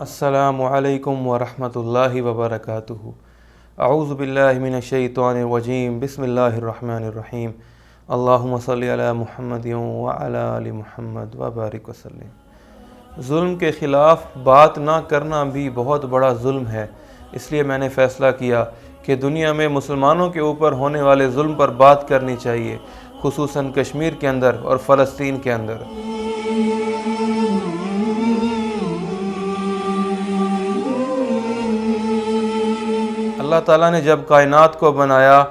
अस्सलामु अलैकुम वरहमतुल्लाहि वबरकातुहु। अऊज़ु बिल्लाहि मिनश्शैतानिर रजीम। बिस्मिल्लाहिर रहमानिर रहीम। अल्लाहुम्मा सल्लि अला मुहम्मदिन व अला आलि मुहम्मद व बारिक वसल्लिम। जुल्म के ख़िलाफ़ बात ना करना भी बहुत बड़ा जुल्म है, इसलिए मैंने फ़ैसला किया कि दुनिया में मुसलमानों के ऊपर होने वाले जुल्म पर बात करनी चाहिए, खुसूसन कश्मीर के अंदर और फ़लस्तीन के अंदर। अल्लाह ताला ने जब कायनात को बनाया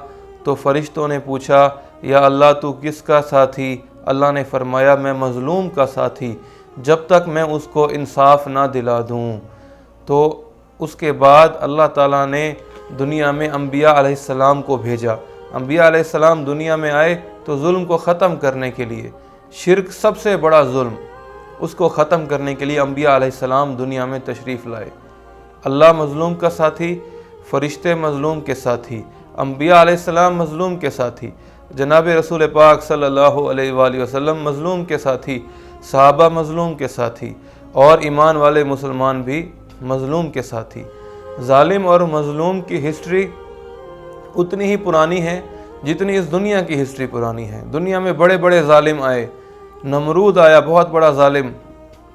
तो फ़रिश्तों ने पूछा, या अल्लाह तू किसका साथी? अल्लाह ने फरमाया, मैं मज़लूम का साथी, जब तक मैं उसको इंसाफ ना दिला दूँ। तो उसके बाद अल्लाह ताला ने दुनिया में अंबिया अलैहिस्सलाम को भेजा। अंबिया अलैहिस्सलाम दुनिया में आए तो जुल्म को ख़त्म करने के लिए, शिर्क सबसे बड़ा जुल्म, उसको ख़त्म करने के लिए अंबिया अलैहिस्सलाम दुनिया में तशरीफ़ लाए। अल्लाह मज़लूम का साथी, फ़रिश्ते मज़लूम के साथी, अंबिया अलैहिस्सलाम मज़लूम के साथी, जनाब रसूल पाक सल्लल्लाहु अलैहि वसल्लम मज़लूम के साथी, सहाबा मज़लूम के साथी और ईमान वाले मुसलमान भी मज़लूम के साथी। ज़ालिम और मज़लूम की हिस्ट्री उतनी ही पुरानी है जितनी इस दुनिया की हिस्ट्री पुरानी है। दुनिया में बड़े बड़े ज़ालिम आए, नमरूद आया बहुत बड़ा ज़ालिम,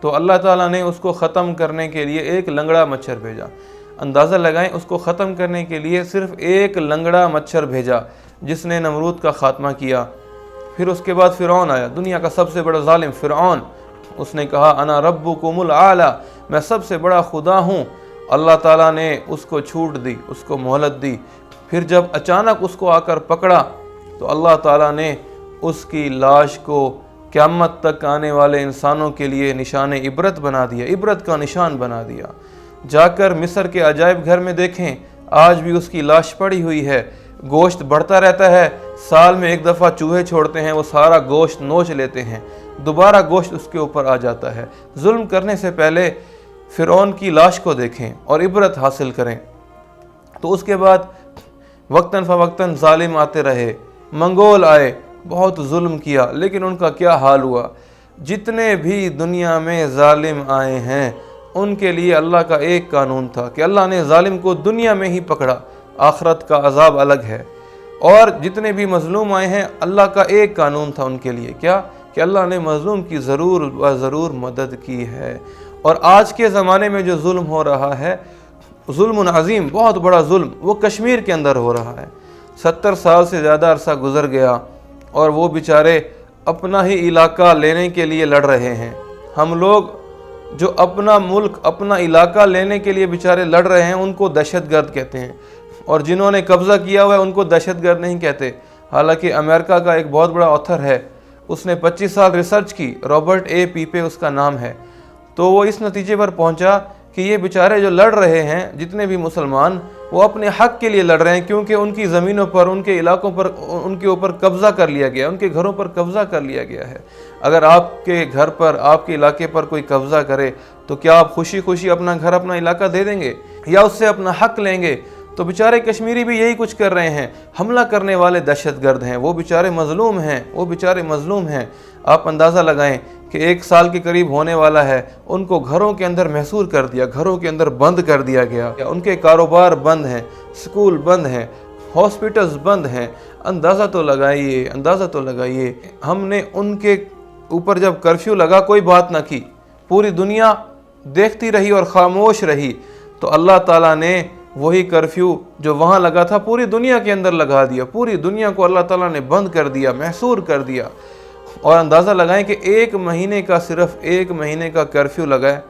तो अल्लाह ताला ने उसको ख़त्म करने के लिए एक लंगड़ा मच्छर भेजा। अंदाज़ा लगाएं, उसको ख़त्म करने के लिए सिर्फ़ एक लंगड़ा मच्छर भेजा जिसने नमरूद का ख़ात्मा किया। फिर उसके बाद फ़िरौन आया, दुनिया का सबसे बड़ा ज़ालिम फ़िरौन। उसने कहा, अना रब्बुकुमुल आला, मैं सबसे बड़ा खुदा हूँ। अल्लाह ताला ने उसको छूट दी, उसको मोहलत दी। फिर जब अचानक उसको आकर पकड़ा तो अल्लाह ताला ने उसकी लाश को क़यामत तक आने वाले इंसानों के लिए निशान इबरत बना दिया, इबरत का निशान बना दिया। जाकर मिस्र के अजायब घर में देखें, आज भी उसकी लाश पड़ी हुई है। गोश्त बढ़ता रहता है, साल में एक दफ़ा चूहे छोड़ते हैं, वो सारा गोश्त नोच लेते हैं, दोबारा गोश्त उसके ऊपर आ जाता है। जुल्म करने से पहले फ़िरौन की लाश को देखें और इबरत हासिल करें। तो उसके बाद वक्तन फ़वक्तन ज़ालिम आते रहे, मंगोल आए, बहुत जुल्म किया, लेकिन उनका क्या हाल हुआ? जितने भी दुनिया में ज़ालिम आए हैं उनके लिए अल्लाह का एक कानून था कि अल्लाह ने ज़ालिम को दुनिया में ही पकड़ा, आखरत का अज़ाब अलग है। और जितने भी मज़लूम आए हैं अल्लाह का एक कानून था उनके लिए, क्या? कि अल्लाह ने मज़लूम की ज़रूर व ज़रूर मदद की है। और आज के ज़माने में जो जुल्म हो रहा है, जुल्म अज़ीम, बहुत बड़ा जुल्म, वो कश्मीर के अंदर हो रहा है। 70 साल से ज़्यादा अरसा गुज़र गया और वो बेचारे अपना ही इलाका लेने के लिए लड़ रहे हैं। हम लोग जो अपना मुल्क, अपना इलाका लेने के लिए बेचारे लड़ रहे हैं, उनको दहशतगर्द कहते हैं, और जिन्होंने कब्ज़ा किया हुआ है उनको दहशतगर्द नहीं कहते। हालांकि अमेरिका का एक बहुत बड़ा ऑथर है, उसने 25 साल रिसर्च की, रॉबर्ट ए पीपे उसका नाम है, तो वो इस नतीजे पर पहुंचा कि ये बेचारे जो लड़ रहे हैं, जितने भी मुसलमान, वो अपने हक़ के लिए लड़ रहे हैं, क्योंकि उनकी ज़मीनों पर, उनके इलाकों पर, उनके ऊपर कब्ज़ा कर लिया गया, उनके घरों पर कब्ज़ा कर लिया गया है। अगर आपके घर पर, आपके इलाके पर कोई कब्ज़ा करे तो क्या आप खुशी खुशी अपना घर, अपना इलाका दे देंगे या उससे अपना हक़ लेंगे? तो बेचारे कश्मीरी भी यही कुछ कर रहे हैं। हमला करने वाले दहशतगर्द हैं, वो बेचारे मज़लूम हैं, वो बेचारे मज़लूम हैं। आप अंदाज़ा लगाएं कि 1 साल के करीब होने वाला है, उनको घरों के अंदर महसूर कर दिया, घरों के अंदर बंद कर दिया गया, उनके कारोबार बंद हैं, स्कूल बंद हैं, हॉस्पिटल्स बंद हैं। अंदाज़ा तो लगाइए, अंदाज़ा तो लगाइए। हमने उनके ऊपर जब कर्फ्यू लगा, कोई बात ना की, पूरी दुनिया देखती रही और ख़ामोश रही, तो अल्लाह ताला ने वही कर्फ्यू जो वहाँ लगा था पूरी दुनिया के अंदर लगा दिया। पूरी दुनिया को अल्लाह ताला ने बंद कर दिया, महसूर कर दिया। और अंदाज़ा लगाएं कि 1 महीने का, सिर्फ 1 महीने का कर्फ्यू लगा है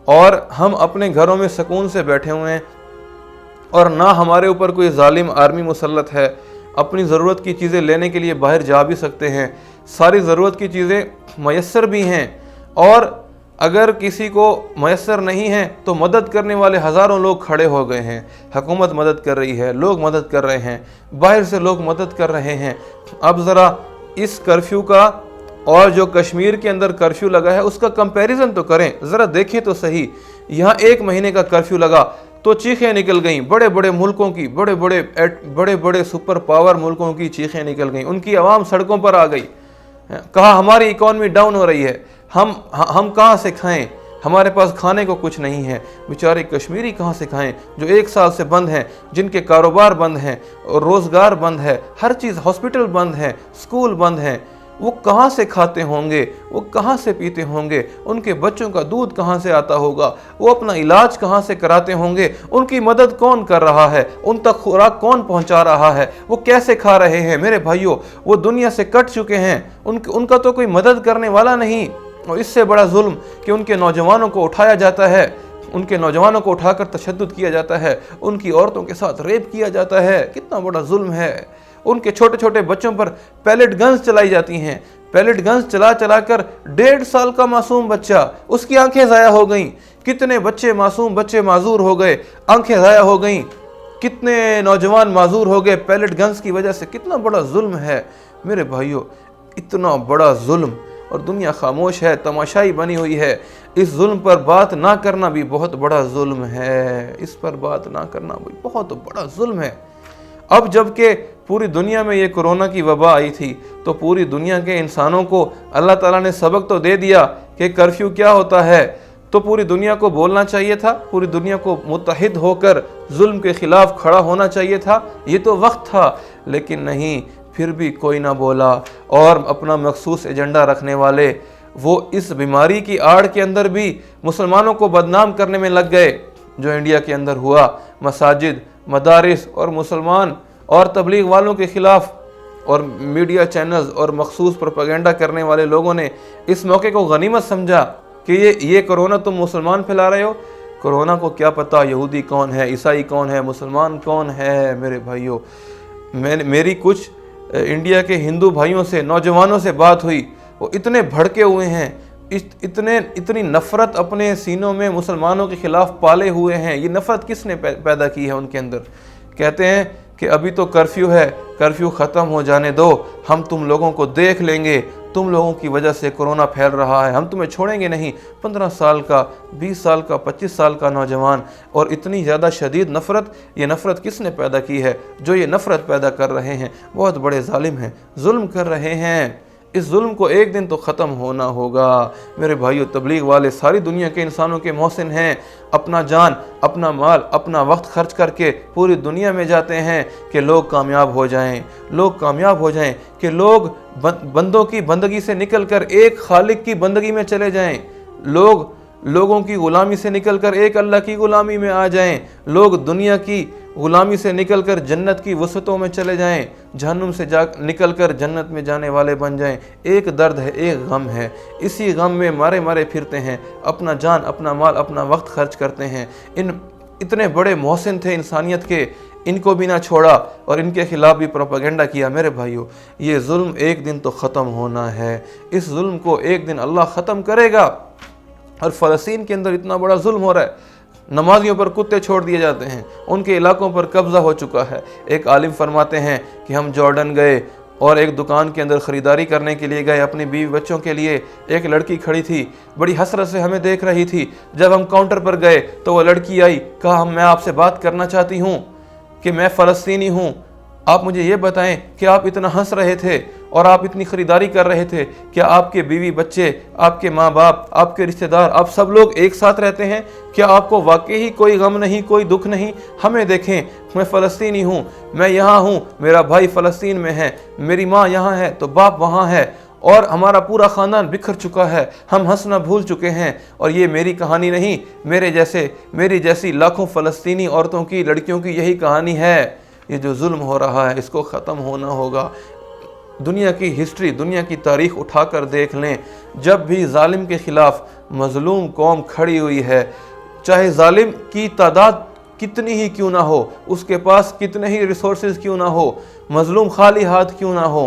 और हम अपने घरों में सुकून से बैठे हुए हैं, और ना हमारे ऊपर कोई ज़ालिम आर्मी मुसल्लत है। अपनी ज़रूरत की चीज़ें लेने के लिए बाहर जा भी सकते हैं, सारी ज़रूरत की चीज़ें मयस्सर भी हैं, और अगर किसी को मयस्सर नहीं है तो मदद करने वाले हज़ारों लोग खड़े हो गए हैं। हुकूमत मदद कर रही है, लोग मदद कर रहे हैं, बाहर से लोग मदद कर रहे हैं। अब ज़रा इस कर्फ्यू का और जो कश्मीर के अंदर कर्फ्यू लगा है उसका कंपैरिजन तो करें, ज़रा देखें तो सही। यहाँ 1 महीने का कर्फ्यू लगा तो चीखें निकल गईं, बड़े बड़े मुल्कों की, बड़े बड़े सुपर पावर मुल्कों की चीखें निकल गईं, उनकी आवाम सड़कों पर आ गई, कहा हमारी इकॉनमी डाउन हो रही है, हम कहाँ से खाएं, हमारे पास खाने को कुछ नहीं है। बेचारे कश्मीरी कहाँ से खाएं जो 1 साल से बंद हैं, जिनके कारोबार बंद हैं और रोज़गार बंद है, हर चीज़, हॉस्पिटल बंद है, स्कूल बंद हैं। वो कहाँ से खाते होंगे, वो कहाँ से पीते होंगे, उनके बच्चों का दूध कहाँ से आता होगा, वो अपना इलाज कहाँ से कराते होंगे, उनकी मदद कौन कर रहा है, उन तक खुराक कौन पहुँचा रहा है, वो कैसे खा रहे हैं। मेरे भाइयों, वो दुनिया से कट चुके हैं, उनका तो कोई मदद करने वाला नहीं। और इससे बड़ा जुल्म कि उनके नौजवानों को उठाया जाता है, उनके नौजवानों को उठाकर तशद्दुद किया जाता है, उनकी औरतों के साथ रेप किया जाता है। कितना बड़ा जुल्म है। उनके छोटे छोटे बच्चों पर पैलेट गन्स चलाई जाती हैं। पैलेट गन्स चला चला कर 1.5 साल का मासूम बच्चा, उसकी आंखें ज़ाया हो गईं। कितने बच्चे, मासूम बच्चे माजूर हो गए, आंखें ज़ाया हो गईं। कितने नौजवान माजूर हो गए पैलेट गन्स की वजह से। कितना बड़ा जुल्म है मेरे भाइयों, इतना बड़ा जुल्म, और दुनिया खामोश है, तमाशाई बनी हुई है। इस जुल्म पर बात ना करना भी बहुत बड़ा जुल्म है। इस पर बात ना करना भी बहुत बड़ा जुल्म है। अब जबकि पूरी दुनिया में ये कोरोना की वबा आई थी, तो पूरी दुनिया के इंसानों को अल्लाह ताला ने सबक तो दे दिया कि कर्फ्यू क्या होता है। तो पूरी दुनिया को बोलना चाहिए था, पूरी दुनिया को मुत्तहिद होकर जुल्म के खिलाफ खड़ा होना चाहिए था। ये तो वक्त था, लेकिन नहीं, फिर भी कोई ना बोला। और अपना मखसूस एजेंडा रखने वाले वो इस बीमारी की आड़ के अंदर भी मुसलमानों को बदनाम करने में लग गए। जो इंडिया के अंदर हुआ, मसाजिद, मदारिस और मुसलमान और तबलीग वालों के खिलाफ, और मीडिया चैनल्स और मखसूस प्रोपेगेंडा करने वाले लोगों ने इस मौके को गनीमत समझा कि ये कोरोना तुम मुसलमान फैला रहे हो। कोरोना को क्या पता यहूदी कौन है, ईसाई कौन है, मुसलमान कौन है। मेरे भाइयों, मेरी कुछ इंडिया के हिंदू भाइयों से, नौजवानों से बात हुई, वो इतने भड़के हुए हैं, इतनी नफ़रत अपने सीनों में मुसलमानों के खिलाफ पाले हुए हैं। ये नफ़रत किसने पैदा की है उनके अंदर। कहते हैं कि अभी तो कर्फ्यू है, कर्फ्यू ख़त्म हो जाने दो, हम तुम लोगों को देख लेंगे, तुम लोगों की वजह से कोरोना फैल रहा है, हम तुम्हें छोड़ेंगे नहीं। 15 साल का, 20 साल का, 25 साल का नौजवान, और इतनी ज़्यादा शदीद नफ़रत। ये नफ़रत किसने पैदा की है? जो ये नफ़रत पैदा कर रहे हैं बहुत बड़े जालिम हैं, जुल्म कर रहे हैं। इस जुल्म को एक दिन तो ख़त्म होना होगा। मेरे भाइयों, तबलीग वाले सारी दुनिया के इंसानों के मोहसिन हैं। अपना जान, अपना माल, अपना वक्त खर्च करके पूरी दुनिया में जाते हैं कि लोग कामयाब हो जाएं, लोग कामयाब हो जाएं, कि लोग बंदों की बंदगी से निकलकर एक खालिक की बंदगी में चले जाएं, लोगों की ग़ुलामी से निकलकर एक अल्लाह की ग़ुलामी में आ जाएं, लोग दुनिया की ग़ुलामी से निकलकर जन्नत की वसअतों में चले जाएं, जहन्नुम से निकलकर जन्नत में जाने वाले बन जाएं। एक दर्द है, एक गम है, इसी गम में मारे मारे फिरते हैं, अपना जान, अपना माल, अपना वक्त खर्च करते हैं। इतने बड़े मोहसिन थे इंसानियत के, इनको भी ना छोड़ा और इनके खिलाफ भी प्रोपेगेंडा किया। मेरे भाइयों, ये जुल्म एक दिन तो ख़त्म होना है। इस जुल्म को एक दिन अल्लाह ख़त्म करेगा। और फ़लस्तीन के अंदर इतना बड़ा जुल्म हो रहा है, नमाजियों पर कुत्ते छोड़ दिए जाते हैं, उनके इलाकों पर कब्ज़ा हो चुका है। एक आलिम फरमाते हैं कि हम जॉर्डन गए और एक दुकान के अंदर ख़रीदारी करने के लिए गए अपनी बीवी बच्चों के लिए। एक लड़की खड़ी थी, बड़ी हसरत से हमें देख रही थी। जब हम काउंटर पर गए तो वो लड़की आई, कहा मैं आपसे बात करना चाहती हूँ कि मैं फ़लस्तीनी हूँ, आप मुझे ये बताएं कि आप इतना हंस रहे थे और आप इतनी ख़रीदारी कर रहे थे, क्या आपके बीवी बच्चे, आपके माँ बाप, आपके रिश्तेदार, आप सब लोग एक साथ रहते हैं? क्या आपको वाकई ही कोई गम नहीं, कोई दुख नहीं? हमें देखें, मैं फ़लस्तीनी हूँ, मैं यहाँ हूँ, मेरा भाई फ़लस्तीन में है, मेरी माँ यहाँ है तो बाप वहाँ है, और हमारा पूरा ख़ानदान बिखर चुका है, हम हंसना भूल चुके हैं। और ये मेरी कहानी नहीं, मेरी जैसी लाखों फ़लस्तीनी औरतों की, लड़कियों की यही कहानी है। ये जो जुल्म हो रहा है इसको ख़त्म होना होगा। दुनिया की हिस्ट्री, दुनिया की तारीख़ उठाकर देख लें, जब भी जालिम के ख़िलाफ़ मज़लूम कौम खड़ी हुई है, चाहे जालिम की तादाद कितनी ही क्यों ना हो, उसके पास कितने ही रिसोर्सेज क्यों ना हो, मज़लूम खाली हाथ क्यों ना हो,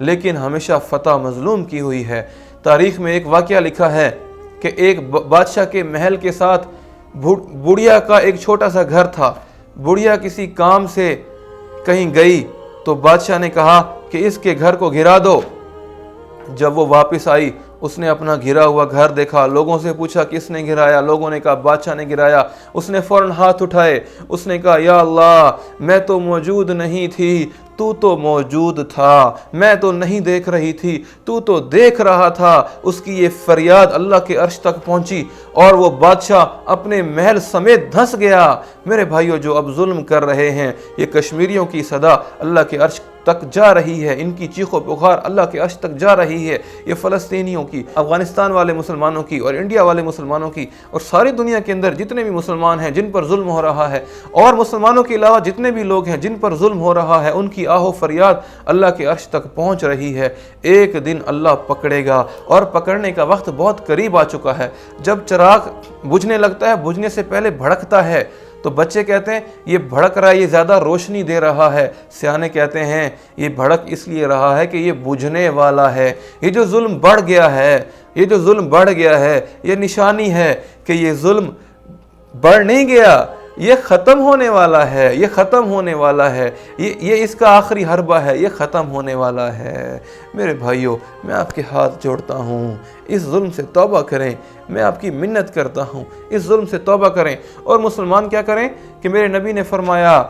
लेकिन हमेशा फ़तह मज़लूम की हुई है। तारीख़ में एक वाक़या लिखा है कि एक बादशाह के महल के साथ बुढ़िया का एक छोटा सा घर था। बुढ़िया किसी काम से कहीं गई तो बादशाह ने कहा कि इसके घर को घिरा दो। जब वो वापस आई, उसने अपना घिरा हुआ घर देखा, लोगों से पूछा किसने गिराया, लोगों ने कहा बादशाह ने गिराया। उसने फ़ौरन हाथ उठाए, उसने कहा या अल्लाह, मैं तो मौजूद नहीं थी, تو تو موجود تھا، میں تو نہیں دیکھ رہی تھی، تو تو دیکھ رہا تھا۔ اس کی یہ فریاد اللہ کے عرش تک پہنچی اور وہ بادشاہ اپنے محل سمیت دھنس گیا۔ میرے بھائیو، جو اب ظلم کر رہے ہیں، یہ کشمیریوں کی صدا اللہ کے عرش تک جا رہی ہے، ان کی چیخ و پکار اللہ کے عرش تک جا رہی ہے۔ یہ فلسطینیوں کی، افغانستان والے مسلمانوں کی اور انڈیا والے مسلمانوں کی اور ساری دنیا کے اندر جتنے بھی مسلمان ہیں جن پر ظلم ہو رہا ہے، اور مسلمانوں کے علاوہ جتنے بھی لوگ ہیں جن پر ظلم ہو رہا ہے، ان کی آہ و فریاد اللہ کے عرش تک پہنچ رہی ہے۔ ایک دن اللہ پکڑے گا، اور پکڑنے کا وقت بہت قریب آ چکا ہے۔ جب چراغ بجھنے لگتا ہے، بجھنے سے پہلے بھڑکتا ہے، تو بچے کہتے ہیں یہ بھڑک رہا ہے، یہ زیادہ روشنی دے رہا ہے۔ سیانے کہتے ہیں یہ بھڑک اس لیے رہا ہے کہ یہ بجھنے والا ہے۔ یہ جو ظلم بڑھ گیا ہے، یہ جو ظلم بڑھ گیا ہے، یہ نشانی ہے کہ یہ ظلم بڑھ نہیں گیا، یہ ختم ہونے والا ہے، یہ ختم ہونے والا ہے، یہ اس کا آخری حربہ ہے، یہ ختم ہونے والا ہے۔ میرے بھائیوں، میں آپ کے ہاتھ جوڑتا ہوں، اس ظلم سے توبہ کریں۔ میں آپ کی منت کرتا ہوں، اس ظلم سے توبہ کریں۔ اور مسلمان کیا کریں کہ میرے نبی نے فرمایا،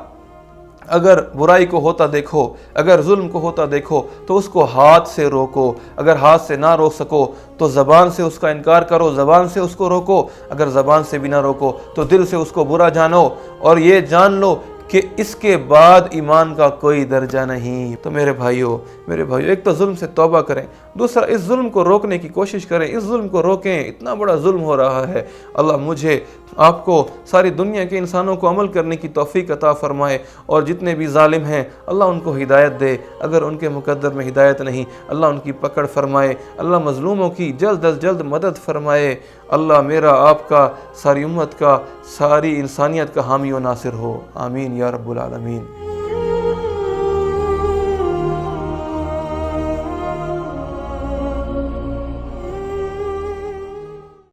اگر برائی کو ہوتا دیکھو، اگر ظلم کو ہوتا دیکھو تو اس کو ہاتھ سے روکو، اگر ہاتھ سے نہ روک سکو تو زبان سے اس کا انکار کرو، زبان سے اس کو روکو، اگر زبان سے بھی نہ روکو تو دل سے اس کو برا جانو، اور یہ جان لو کہ اس کے بعد ایمان کا کوئی درجہ نہیں۔ تو میرے بھائیوں، ایک تو ظلم سے توبہ کریں، دوسرا اس ظلم کو روکنے کی کوشش کریں، اس ظلم کو روکیں۔ اتنا بڑا ظلم ہو رہا ہے، اللہ مجھے، آپ کو، ساری دنیا کے انسانوں کو عمل کرنے کی توفیق عطا فرمائے، اور جتنے بھی ظالم ہیں اللہ ان کو ہدایت دے، اگر ان کے مقدر میں ہدایت نہیں اللہ ان کی پکڑ فرمائے، اللہ مظلوموں کی جلد از جلد مدد فرمائے۔ اللہ میرا، آپ کا، ساری امت کا، ساری انسانیت کا حامی و ناصر ہو، آمین یا رب العالمین۔